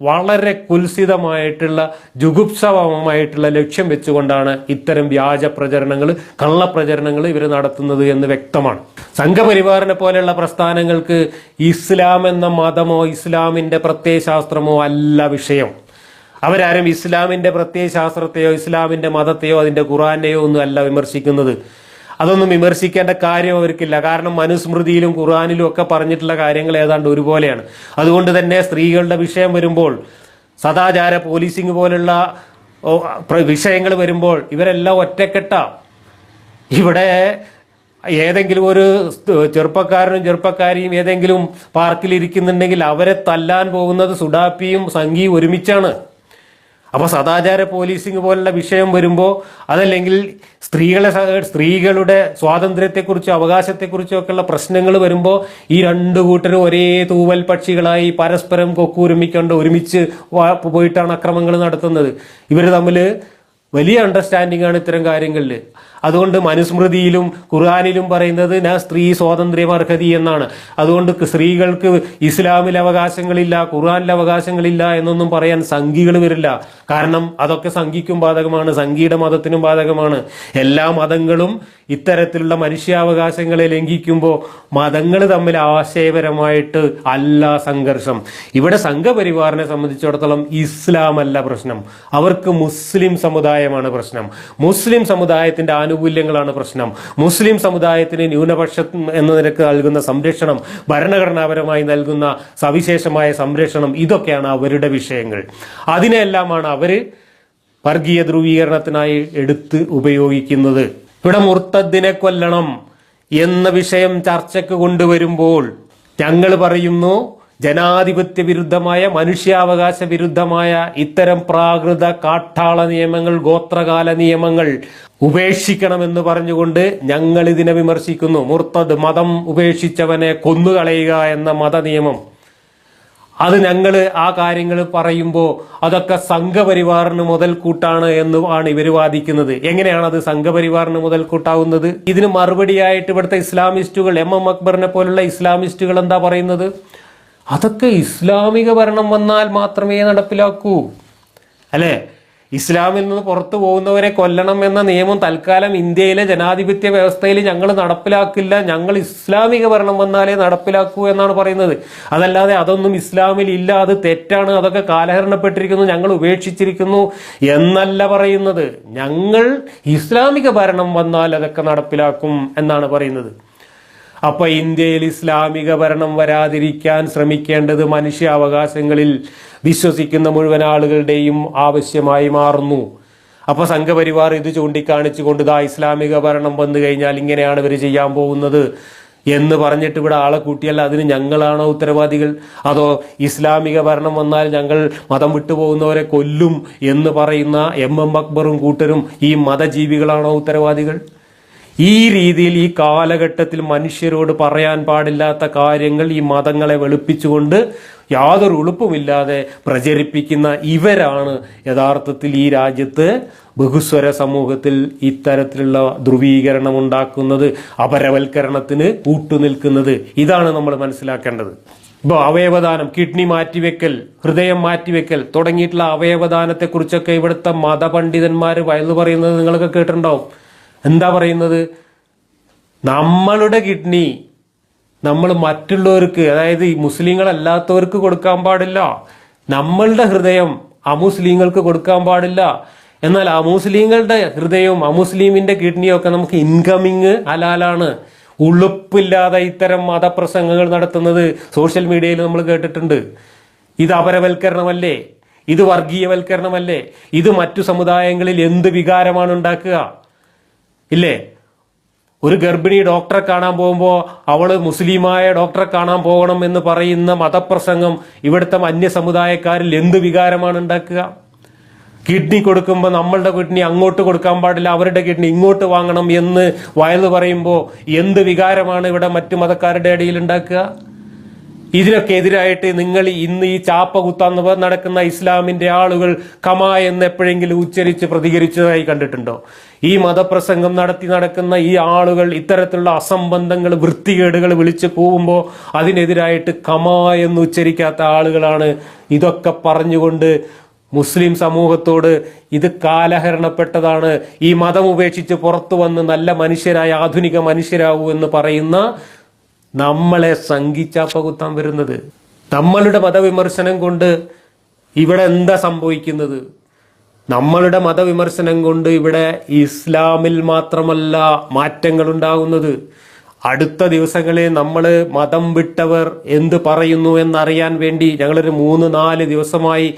Speaker 1: വളരെ കുൽസിതമായിട്ടുള്ള ജുഗുപ്സവമായിട്ടുള്ള ലക്ഷ്യം വെച്ചുകൊണ്ടാണ് ഇത്തരം വ്യാജ പ്രചരണങ്ങൾ, കള്ളപ്രചരണങ്ങൾ ഇവർ നടത്തുന്നത് എന്ന് വ്യക്തമാണ്. സംഘപരിവാറിനെ പോലെയുള്ള പ്രസ്ഥാനങ്ങൾക്ക് ഇസ്ലാം എന്ന മതമോ ഇസ്ലാമിന്റെ പ്രത്യയശാസ്ത്രമോ അല്ല വിഷയം. അവരാരും ഇസ്ലാമിന്റെ പ്രത്യയശാസ്ത്രത്തെയോ ഇസ്ലാമിന്റെ മതത്തെയോ അതിന്റെ ഖുർആനെയോ ഒന്നും അല്ല വിമർശിക്കുന്നത്. അതൊന്നും വിമർശിക്കേണ്ട കാര്യം അവർക്കില്ല. കാരണം മനുസ്മൃതിയിലും ഖുർആനിലും ഒക്കെ പറഞ്ഞിട്ടുള്ള കാര്യങ്ങൾ ഏതാണ്ട് ഒരുപോലെയാണ്. അതുകൊണ്ട് തന്നെ സ്ത്രീകളുടെ വിഷയം വരുമ്പോൾ, സദാചാര പോലീസിംഗ് പോലുള്ള വിഷയങ്ങൾ വരുമ്പോൾ ഇവരെല്ലാം ഒറ്റക്കെട്ട. ഇവിടെ ഏതെങ്കിലും ഒരു ചെറുപ്പക്കാരനും ചെറുപ്പക്കാരിയും ഏതെങ്കിലും പാർക്കിൽ ഇരിക്കുന്നുണ്ടെങ്കിൽ അവരെ തല്ലാൻ പോകുന്നത് സുഡാപ്പിയും സംഘിയും ഒരുമിച്ചാണ്. അപ്പൊ സദാചാര പോലീസിംഗ് പോലുള്ള വിഷയം വരുമ്പോൾ, അതല്ലെങ്കിൽ സ്ത്രീകളുടെ സ്വാതന്ത്ര്യത്തെക്കുറിച്ചോ അവകാശത്തെക്കുറിച്ചോ ഒക്കെയുള്ള പ്രശ്നങ്ങൾ വരുമ്പോൾ ഈ രണ്ടു കൂട്ടരും ഒരേ തൂവൽ പക്ഷികളായി പരസ്പരം കൊക്കൂരുമിക്കൊണ്ട് ഒരുമിച്ച് പോയിട്ടാണ് അക്രമങ്ങൾ നടത്തുന്നത്. ഇവർ തമ്മിൽ വലിയ അണ്ടർസ്റ്റാൻഡിംഗ് ആണ് ഇത്തരം കാര്യങ്ങളിൽ. അതുകൊണ്ട് മനുസ്മൃതിയിലും ഖുർആനിലും പറയുന്നത് സ്ത്രീ സ്വാതന്ത്ര്യം അർഹതി എന്നാണ്. അതുകൊണ്ട് സ്ത്രീകൾക്ക് ഇസ്ലാമിൽ അവകാശങ്ങളില്ല, ഖുർആനിൽ അവകാശങ്ങളില്ല എന്നൊന്നും പറയാൻ സംഘികൾ വരില്ല. കാരണം അതൊക്കെ സംഘിക്കും ബാധകമാണ്, സംഘിയുടെ മതത്തിനും ബാധകമാണ്. എല്ലാ മതങ്ങളും ഇത്തരത്തിലുള്ള മനുഷ്യാവകാശങ്ങളെ ലംഘിക്കുമ്പോൾ മതങ്ങൾ തമ്മിൽ ആശയപരമായിട്ട് അല്ല സംഘർഷം. ഇവിടെ സംഘപരിവാറിനെ സംബന്ധിച്ചിടത്തോളം ഇസ്ലാം അല്ല പ്രശ്നം, അവർക്ക് മുസ്ലിം സമുദായമാണ് പ്രശ്നം. മുസ്ലിം സമുദായത്തിന്റെ ആനുകൂല്യങ്ങളാണ് പ്രശ്നം. മുസ്ലിം സമുദായത്തിന് ന്യൂനപക്ഷം എന്ന നിലക്ക് നൽകുന്ന സംരക്ഷണം, ഭരണഘടനാപരമായി നൽകുന്ന സവിശേഷമായ സംരക്ഷണം, ഇതൊക്കെയാണ് അവരുടെ വിഷയങ്ങൾ. അതിനെല്ലാമാണ് അവര് വർഗീയ ധ്രുവീകരണത്തിനായി എടുത്ത് ഉപയോഗിക്കുന്നത്. ഇവിടെ മുർത്തദ്ദിനെ കൊല്ലണം എന്ന വിഷയം ചർച്ചയ്ക്ക് കൊണ്ടുവരുമ്പോൾ ഞങ്ങൾ പറയുന്നു, ജനാധിപത്യ വിരുദ്ധമായ, മനുഷ്യാവകാശ വിരുദ്ധമായ ഇത്തരം പ്രാകൃത കാട്ടാള നിയമങ്ങൾ, ഗോത്രകാല നിയമങ്ങൾ ഉപേക്ഷിക്കണമെന്ന് പറഞ്ഞുകൊണ്ട് ഞങ്ങൾ ഇതിനെ വിമർശിക്കുന്നു. മുർത്തദ്, മതം ഉപേക്ഷിച്ചവനെ കൊന്നുകളയുക എന്ന മതനിയമം, അത് ഞങ്ങൾ ആ കാര്യങ്ങൾ പറയുമ്പോൾ അതൊക്കെ സംഘപരിവാറിന് മുതൽക്കൂട്ടാണ് എന്നാണ് ഇവർ വാദിക്കുന്നത്. എങ്ങനെയാണ് അത് സംഘപരിവാറിന് മുതൽക്കൂട്ടാവുന്നത്? ഇതിന് മറുപടിയായിട്ട് ഇവിടുത്തെ ഇസ്ലാമിസ്റ്റുകൾ, MM അക്ബറിനെ പോലുള്ള ഇസ്ലാമിസ്റ്റുകൾ എന്താ പറയുന്നത്? അതൊക്കെ ഇസ്ലാമിക ഭരണം വന്നാൽ മാത്രമേ നടപ്പിലാക്കൂ, അല്ലെ? ഇസ്ലാമിൽ നിന്ന് പുറത്തു പോകുന്നവരെ കൊല്ലണം എന്ന നിയമം തൽക്കാലം ഇന്ത്യയിലെ ജനാധിപത്യ വ്യവസ്ഥയിൽ ഞങ്ങൾ നടപ്പിലാക്കില്ല, ഞങ്ങൾ ഇസ്ലാമിക ഭരണം വന്നാലേ നടപ്പിലാക്കൂ എന്നാണ് പറയുന്നത്. അതല്ലാതെ അതൊന്നും ഇസ്ലാമിൽ ഇല്ല, അത് തെറ്റാണ്, അതൊക്കെ കാലഹരണപ്പെട്ടിരിക്കുന്നു, ഞങ്ങൾ ഉപേക്ഷിച്ചിരിക്കുന്നു എന്നല്ല പറയുന്നത്. ഞങ്ങൾ ഇസ്ലാമിക ഭരണം വന്നാൽ അതൊക്കെ നടപ്പിലാക്കും എന്നാണ് പറയുന്നത്. അപ്പൊ ഇന്ത്യയിൽ ഇസ്ലാമിക ഭരണം വരാതിരിക്കാൻ ശ്രമിക്കേണ്ടത് മനുഷ്യാവകാശങ്ങളിൽ വിശ്വസിക്കുന്ന മുഴുവൻ ആളുകളുടെയും ആവശ്യമായി മാറുന്നു. അപ്പൊ സംഘപരിവാർ ഇത് ചൂണ്ടിക്കാണിച്ചുകൊണ്ട് ഇസ്ലാമിക ഭരണം വന്നു കഴിഞ്ഞാൽ ഇങ്ങനെയാണ് ഇവർ ചെയ്യാൻ പോകുന്നത് എന്ന് പറഞ്ഞിട്ട് ഇവിടെ ആളെ കൂട്ടിയല്ല, അതിന് ഞങ്ങളാണോ ഉത്തരവാദികൾ? അതോ ഇസ്ലാമിക ഭരണം വന്നാൽ ഞങ്ങൾ മതം വിട്ടുപോകുന്നവരെ കൊല്ലും എന്ന് പറയുന്ന MM അക്ബറും കൂട്ടരും ഈ മതജീവികളാണോ ഉത്തരവാദികൾ? ഈ രീതിയിൽ ഈ കാലഘട്ടത്തിൽ മനുഷ്യരോട് പറയാൻ പാടില്ലാത്ത കാര്യങ്ങൾ ഈ മതങ്ങളെ വെളുപ്പിച്ചുകൊണ്ട് യാതൊരു ഉളുപ്പുമില്ലാതെ പ്രചരിപ്പിക്കുന്ന ഇവരാണ് യഥാർത്ഥത്തിൽ ഈ രാജ്യത്ത് ബഹുസ്വര സമൂഹത്തിൽ ഇത്തരത്തിലുള്ള ധ്രുവീകരണം ഉണ്ടാക്കുന്നത്, അപരവൽക്കരണത്തിന് കൂട്ടുനിൽക്കുന്നത്. ഇതാണ് നമ്മൾ മനസ്സിലാക്കേണ്ടത്. ഇപ്പോൾ അവയവദാനം, കിഡ്നി മാറ്റിവെക്കൽ, ഹൃദയം മാറ്റിവെക്കൽ തുടങ്ങിയിട്ടുള്ള അവയവദാനത്തെക്കുറിച്ചൊക്കെ ഇവിടുത്തെ മതപണ്ഡിതന്മാർ വയലു പറയുന്നത് നിങ്ങളൊക്കെ കേട്ടിട്ടുണ്ടാവും. എന്താ പറയുന്നത്? നമ്മളുടെ കിഡ്നി നമ്മൾ മറ്റുള്ളവർക്ക്, അതായത് ഈ മുസ്ലിങ്ങളല്ലാത്തവർക്ക് കൊടുക്കാൻ പാടില്ല. നമ്മളുടെ ഹൃദയം അമുസ്ലിങ്ങൾക്ക് കൊടുക്കാൻ പാടില്ല. എന്നാൽ അമുസ്ലിങ്ങളുടെ ഹൃദയവും അമുസ്ലിമിന്റെ കിഡ്നിയും ഒക്കെ നമുക്ക് ഇൻകമിങ് ഹലാലാണ്. ഉളുപ്പില്ലാതെ ഇത്തരം മതപ്രസംഗങ്ങൾ നടത്തുന്നത് സോഷ്യൽ മീഡിയയിൽ നമ്മൾ കേട്ടിട്ടുണ്ട്. ഇത് അപരവൽക്കരണമല്ലേ? ഇത് വർഗീയവൽക്കരണമല്ലേ? ഇത് മറ്റു സമുദായങ്ങളിൽ എന്ത് വികാരമാണ് ഉണ്ടാക്കുക? ഇല്ലേ? ഒരു ഗർഭിണി ഡോക്ടറെ കാണാൻ പോകുമ്പോൾ അവള് മുസ്ലിമായ ഡോക്ടറെ കാണാൻ പോകണം എന്ന് പറയുന്ന മതപ്രസംഗം ഇവിടുത്തെ അന്യ സമുദായക്കാരിൽ എന്ത് വികാരമാണ് ഉണ്ടാക്കുക? കിഡ്നി കൊടുക്കുമ്പോൾ നമ്മളുടെ കിഡ്നി അങ്ങോട്ട് കൊടുക്കാൻ പാടില്ല, അവരുടെ കിഡ്നി ഇങ്ങോട്ട് വാങ്ങണം എന്ന് വയല് പറയുമ്പോൾ എന്ത് വികാരമാണ് ഇവിടെ മറ്റു മതക്കാരുടെ ഇടയിൽ ഉണ്ടാക്കുക? ഇതിനൊക്കെ എതിരായിട്ട് നിങ്ങൾ ഇന്ന് ഈ ചാപ്പ കുത്താൻ നടക്കുന്ന ഇസ്ലാമിന്റെ ആളുകൾ കമാ എന്ന് എപ്പോഴെങ്കിലും ഉച്ചരിച്ച് പ്രതികരിച്ചതായി കണ്ടിട്ടുണ്ടോ? ഈ മതപ്രസംഗം നടത്തി നടക്കുന്ന ഈ ആളുകൾ ഇത്തരത്തിലുള്ള അസംബന്ധങ്ങൾ, വൃത്തികേടുകൾ വിളിച്ചു കൂവുമ്പോൾ അതിനെതിരായിട്ട് കമാ എന്ന് ഉച്ചരിക്കാത്ത ആളുകളാണ് ഇതൊക്കെ പറഞ്ഞുകൊണ്ട് മുസ്ലിം സമൂഹത്തോട് ഇത് കാലഹരണപ്പെട്ടതാണ്, ഈ മതം ഉപേക്ഷിച്ച് പുറത്തു വന്ന് നല്ല മനുഷ്യരായ ആധുനിക മനുഷ്യരാവൂ എന്ന് പറയുന്ന നമ്മളെ സംഘിച്ചാപ്പ കുത്താൻ വരുന്നത്. നമ്മളുടെ മതവിമർശനം കൊണ്ട് ഇവിടെ എന്താ സംഭവിക്കുന്നത്? നമ്മളുടെ മതവിമർശനം കൊണ്ട് ഇവിടെ ഇസ്ലാമിൽ മാത്രമല്ല മാറ്റങ്ങൾ ഉണ്ടാകുന്നത്. അടുത്ത ദിവസങ്ങളിൽ നമ്മൾ മതം വിട്ടവർ എന്ത് പറയുന്നു എന്നറിയാൻ വേണ്ടി ഞങ്ങളൊരു 3-4 ദിവസമായി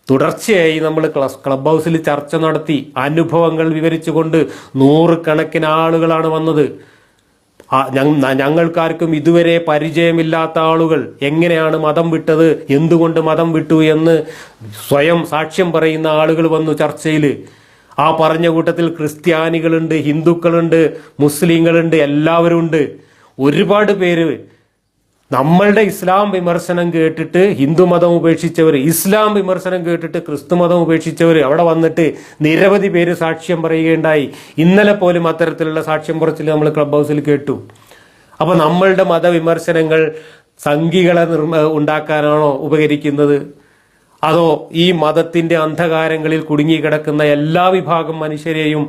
Speaker 1: തുടർച്ചയായി നമ്മൾ ക്ലബ് ഹൗസിൽ ചർച്ച നടത്തി. അനുഭവങ്ങൾ വിവരിച്ചുകൊണ്ട് 100 കണക്കിന് ആളുകളാണ് വന്നത്. ഞങ്ങൾക്കാർക്കും ഇതുവരെ പരിചയമില്ലാത്ത ആളുകൾ എങ്ങനെയാണ് മതം വിട്ടത്, എന്തുകൊണ്ട് മതം വിട്ടു എന്ന് സ്വയം സാക്ഷ്യം പറയുന്ന ആളുകൾ വന്നു ചർച്ചയിൽ. ആ പറഞ്ഞ കൂട്ടത്തിൽ ക്രിസ്ത്യാനികളുണ്ട്, ഹിന്ദുക്കളുണ്ട്, മുസ്ലിങ്ങളുണ്ട്, എല്ലാവരും ഉണ്ട്. ഒരുപാട് പേര് നമ്മളുടെ ഇസ്ലാം വിമർശനം കേട്ടിട്ട് ഹിന്ദു മതം ഉപേക്ഷിച്ചവർ, ഇസ്ലാം വിമർശനം കേട്ടിട്ട് ക്രിസ്തു മതം ഉപേക്ഷിച്ചവർ അവിടെ വന്നിട്ട് നിരവധി പേര് സാക്ഷ്യം പറയുകയുണ്ടായി. ഇന്നലെ പോലും അത്തരത്തിലുള്ള സാക്ഷ്യം പറച്ചിൽ നമ്മൾ ക്ലബ് ഹൗസിൽ കേട്ടു. അപ്പൊ നമ്മളുടെ മതവിമർശനങ്ങൾ സംഘികളെ ഉണ്ടാക്കാനാണോ ഉപകരിക്കുന്നത്? അതോ ഈ മതത്തിന്റെ അന്ധകാരങ്ങളിൽ കുടുങ്ങിക്കിടക്കുന്ന എല്ലാ വിഭാഗം മനുഷ്യരെയും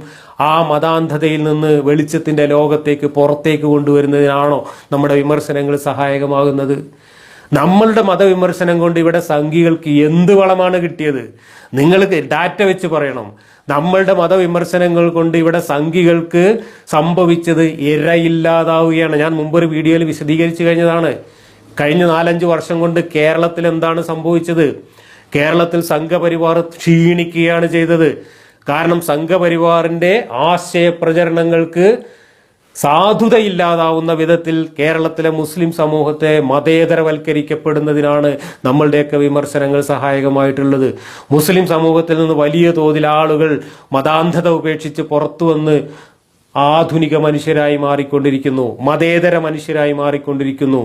Speaker 1: ആ മതാന്ധതയിൽ നിന്ന് വെളിച്ചത്തിന്റെ ലോകത്തേക്ക് പുറത്തേക്ക് കൊണ്ടുവരുന്നതിനാണോ നമ്മുടെ വിമർശനങ്ങൾ സഹായകമാകുന്നത്? നമ്മളുടെ മതവിമർശനം കൊണ്ട് ഇവിടെ സംഘികൾക്ക് എന്ത് വളമാണ് കിട്ടിയത്? നിങ്ങൾക്ക് ഡാറ്റ വെച്ച് പറയണം. നമ്മളുടെ മതവിമർശനങ്ങൾ കൊണ്ട് ഇവിടെ സംഘികൾക്ക് സംഭവിച്ചത് ഇരയില്ലാതാവുകയാണ്. ഞാൻ മുമ്പൊരു വീഡിയോയിൽ വിശദീകരിച്ചു കഴിഞ്ഞതാണ്. കഴിഞ്ഞ 4-5 വർഷം കൊണ്ട് കേരളത്തിൽ എന്താണ് സംഭവിച്ചത്? കേരളത്തിൽ സംഘപരിവാർ ക്ഷീണിക്കുകയാണ് ചെയ്തത്. കാരണം സംഘപരിവാറിന്റെ ആശയപ്രചരണങ്ങൾക്ക് സാധുതയില്ലാതാവുന്ന വിധത്തിൽ കേരളത്തിലെ മുസ്ലിം സമൂഹത്തെ മതേതരവൽക്കരിക്കപ്പെടുന്നതിനാണ് നമ്മളുടെയൊക്കെ വിമർശനങ്ങൾ സഹായകമായിട്ടുള്ളത്. മുസ്ലിം സമൂഹത്തിൽ നിന്ന് വലിയ തോതിൽ ആളുകൾ മതാന്ധത ഉപേക്ഷിച്ച് പുറത്തു വന്ന് ആധുനിക മനുഷ്യരായി മാറിക്കൊണ്ടിരിക്കുന്നു, മതേതര മനുഷ്യരായി മാറിക്കൊണ്ടിരിക്കുന്നു.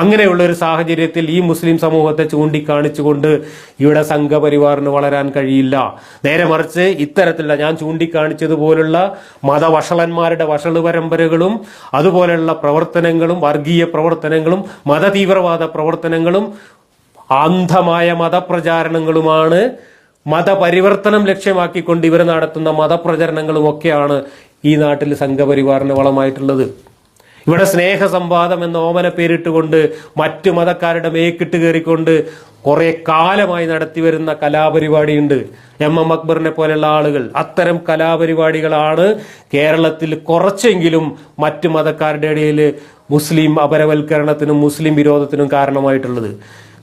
Speaker 1: അങ്ങനെയുള്ള ഒരു സാഹചര്യത്തിൽ ഈ മുസ്ലിം സമൂഹത്തെ ചൂണ്ടിക്കാണിച്ചുകൊണ്ട് ഇവിടെ സംഘപരിവാറിന് വളരാൻ കഴിയില്ല. നേരെ മറിച്ച് ഇത്തരത്തിലുള്ള ഞാൻ ചൂണ്ടിക്കാണിച്ചതുപോലുള്ള മതവഷളന്മാരുടെ വഷള് പരമ്പരകളും അതുപോലെയുള്ള പ്രവർത്തനങ്ങളും വർഗീയ പ്രവർത്തനങ്ങളും മതതീവ്രവാദ പ്രവർത്തനങ്ങളും അന്ധമായ മതപ്രചാരണങ്ങളുമാണ്, മതപരിവർത്തനം ലക്ഷ്യമാക്കിക്കൊണ്ട് ഇവർ നടത്തുന്ന മതപ്രചരണങ്ങളും ഒക്കെയാണ് ഈ നാട്ടിൽ സംഘപരിവാറിന് വളമായിട്ടുള്ളത്. ഇവിടെ സ്നേഹസംവാദം എന്ന ഓമന പേരിട്ടുകൊണ്ട് മറ്റു മതക്കാരുടെ മേക്കിട്ട് കയറിക്കൊണ്ട് കുറെ കാലമായി നടത്തിവരുന്ന കലാപരിപാടിയുണ്ട്. MM അക്ബറിനെ പോലെയുള്ള ആളുകൾ. അത്തരം കലാപരിപാടികളാണ് കേരളത്തിൽ കുറച്ചെങ്കിലും മറ്റു മതക്കാരുടെ ഇടയിൽ മുസ്ലിം അപരവൽക്കരണത്തിനും മുസ്ലിം വിരോധത്തിനും കാരണമായിട്ടുള്ളത്.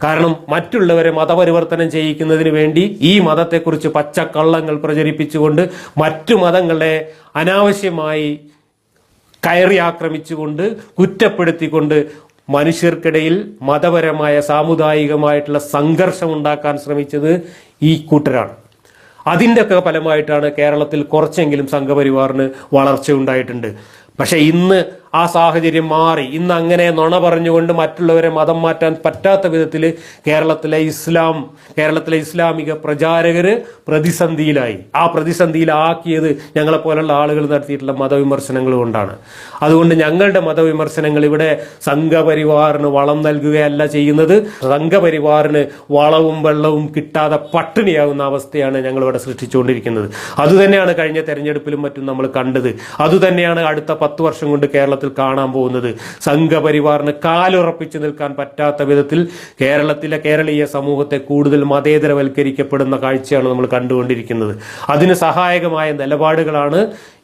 Speaker 1: കാരണം മറ്റുള്ളവരെ മതപരിവർത്തനം ചെയ്യിക്കുന്നതിന് വേണ്ടി ഈ മതത്തെക്കുറിച്ച് പച്ചക്കള്ളങ്ങൾ പ്രചരിപ്പിച്ചുകൊണ്ട് മറ്റു മതങ്ങളെ അനാവശ്യമായി കയറി ആക്രമിച്ചുകൊണ്ട് കുറ്റപ്പെടുത്തിക്കൊണ്ട് മനുഷ്യർക്കിടയിൽ മതപരമായ സാമുദായികമായിട്ടുള്ള സംഘർഷം ഉണ്ടാക്കാൻ ശ്രമിച്ചത് ഈ കൂട്ടരാണ്. അതിൻ്റെയൊക്കെ ഫലമായിട്ടാണ് കേരളത്തിൽ കുറച്ചെങ്കിലും സംഘപരിവാറിന് വളർച്ച ഉണ്ടായിട്ടുണ്ട്. പക്ഷെ ഇന്ന് ആ സാഹചര്യം മാറി. ഇന്ന് അങ്ങനെ നുണ പറഞ്ഞുകൊണ്ട് മറ്റുള്ളവരെ മതം മാറ്റാൻ പറ്റാത്ത വിധത്തിൽ കേരളത്തിലെ ഇസ്ലാമിക പ്രചാരകര് പ്രതിസന്ധിയിലായി. ആ പ്രതിസന്ധിയിലാക്കിയത് ഞങ്ങളെപ്പോലുള്ള ആളുകൾ നടത്തിയിട്ടുള്ള മതവിമർശനങ്ങൾ കൊണ്ടാണ്. അതുകൊണ്ട് ഞങ്ങളുടെ മതവിമർശനങ്ങൾ ഇവിടെ സംഘപരിവാറിന് വളം നൽകുകയല്ല ചെയ്യുന്നത്. സംഘപരിവാറിന് വളവും വെള്ളവും കിട്ടാതെ പട്ടിണിയാകുന്ന അവസ്ഥയാണ് ഞങ്ങളിവിടെ സൃഷ്ടിച്ചുകൊണ്ടിരിക്കുന്നത്. അതുതന്നെയാണ് കഴിഞ്ഞ തെരഞ്ഞെടുപ്പിലും മറ്റും നമ്മൾ കണ്ടത്. അതുതന്നെയാണ് അടുത്ത 10 വർഷം കൊണ്ട് കേരളത്തിൽ കാണാൻ പോകുന്നത്. സംഘപരിവാറിന് കാലുറപ്പിച്ചു നിൽക്കാൻ പറ്റാത്ത വിധത്തിൽ കേരളീയ സമൂഹത്തെ കൂടുതൽ മതേതരവൽക്കരിക്കപ്പെടുന്ന കാഴ്ചയാണ് നമ്മൾ കണ്ടുകൊണ്ടിരിക്കുന്നത്. അതിന് സഹായകമായ നിലപാടുകളാണ്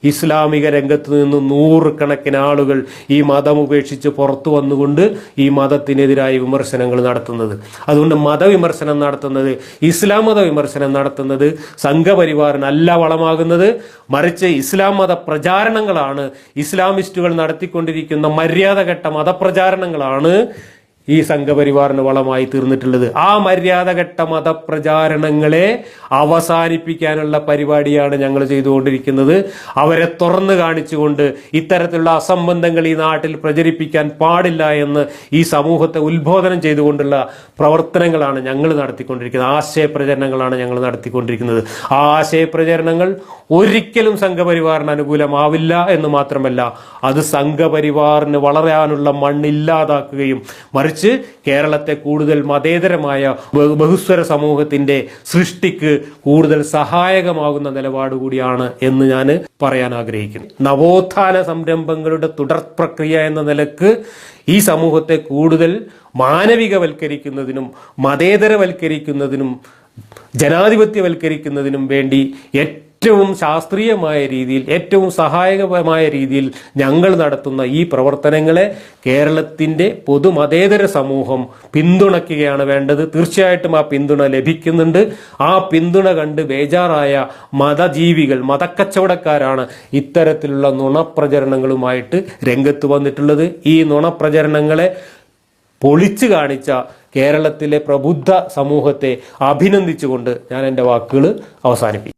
Speaker 1: ഇസ്ലാമിക രംഗത്ത് നിന്ന് നൂറുകണക്കിന് ആളുകൾ ഈ മതം ഉപേക്ഷിച്ച് പുറത്തു വന്നുകൊണ്ട് ഈ മതത്തിനെതിരായ വിമർശനങ്ങൾ നടത്തുന്നത്. അതുകൊണ്ട് മതവിമർശനം നടത്തുന്നത്, ഇസ്ലാം മത വിമർശനം നടത്തുന്നത് സംഘപരിവാറിനല്ല വളമാകുന്നത്, മറിച്ച് ഇസ്ലാം മത പ്രചാരണങ്ങളാണ്, ഇസ്ലാമിസ്റ്റുകൾ നടത്തിക്കൊണ്ടിരിക്കുന്ന മര്യാദഘട്ട മതപ്രചാരണങ്ങളാണ് ഈ സംഘപരിവാറിന് വളമായി തീർന്നിട്ടുള്ളത്. ആ മര്യാദഘട്ട മതപ്രചാരണങ്ങളെ അവസാനിപ്പിക്കാനുള്ള പരിപാടിയാണ് ഞങ്ങൾ ചെയ്തുകൊണ്ടിരിക്കുന്നത്. അവരെ തുറന്നു കാണിച്ചുകൊണ്ട് ഇത്തരത്തിലുള്ള അസംബന്ധങ്ങൾ ഈ നാട്ടിൽ പ്രചരിപ്പിക്കാൻ പാടില്ല എന്ന് ഈ സമൂഹത്തെ ഉത്ബോധനം ചെയ്തുകൊണ്ടുള്ള പ്രവർത്തനങ്ങളാണ് ഞങ്ങൾ നടത്തിക്കൊണ്ടിരിക്കുന്നത്. ആശയപ്രചരണങ്ങളാണ് ഞങ്ങൾ നടത്തിക്കൊണ്ടിരിക്കുന്നത്. ആ ആശയപ്രചരണങ്ങൾ ഒരിക്കലും സംഘപരിവാറിന് അനുകൂലമാവില്ല എന്ന് മാത്രമല്ല, അത് സംഘപരിവാറിന് വളരാനുള്ള മണ്ണില്ലാതാക്കുകയും മറിച്ച് കേരളത്തെ കൂടുതൽ മതേതരമായ ബഹുസ്വര സമൂഹത്തിന്റെ സൃഷ്ടിക്ക് കൂടുതൽ സഹായകമാകുന്ന നിലപാട് കൂടിയാണ് എന്ന് ഞാൻ പറയാൻ ആഗ്രഹിക്കുന്നു. നവോത്ഥാന സംരംഭങ്ങളുടെ തുടർ പ്രക്രിയ എന്ന നിലക്ക് ഈ സമൂഹത്തെ കൂടുതൽ മാനവികവൽക്കരിക്കുന്നതിനും മതേതരവൽക്കരിക്കുന്നതിനും ജനാധിപത്യവൽക്കരിക്കുന്നതിനും വേണ്ടി ഏറ്റവും ശാസ്ത്രീയമായ രീതിയിൽ, ഏറ്റവും സഹായകമായ രീതിയിൽ ഞങ്ങൾ നടത്തുന്ന ഈ പ്രവർത്തനങ്ങളെ കേരളത്തിൻ്റെ പൊതുമതേതര സമൂഹം പിന്തുണയ്ക്കുകയാണ് വേണ്ടത്. തീർച്ചയായിട്ടും ആ പിന്തുണ ലഭിക്കുന്നുണ്ട്. ആ പിന്തുണ കണ്ട് ബേജാറായ മതജീവികൾ, മതക്കച്ചവടക്കാരാണ് ഇത്തരത്തിലുള്ള നുണപ്രചരണങ്ങളുമായിട്ട് രംഗത്ത് വന്നിട്ടുള്ളത്. ഈ നുണപ്രചരണങ്ങളെ പൊളിച്ചു കാണിച്ച കേരളത്തിലെ പ്രബുദ്ധ സമൂഹത്തെ അഭിനന്ദിച്ചുകൊണ്ട് ഞാൻ എൻ്റെ വാക്കുകൾ അവസാനിപ്പിക്കും.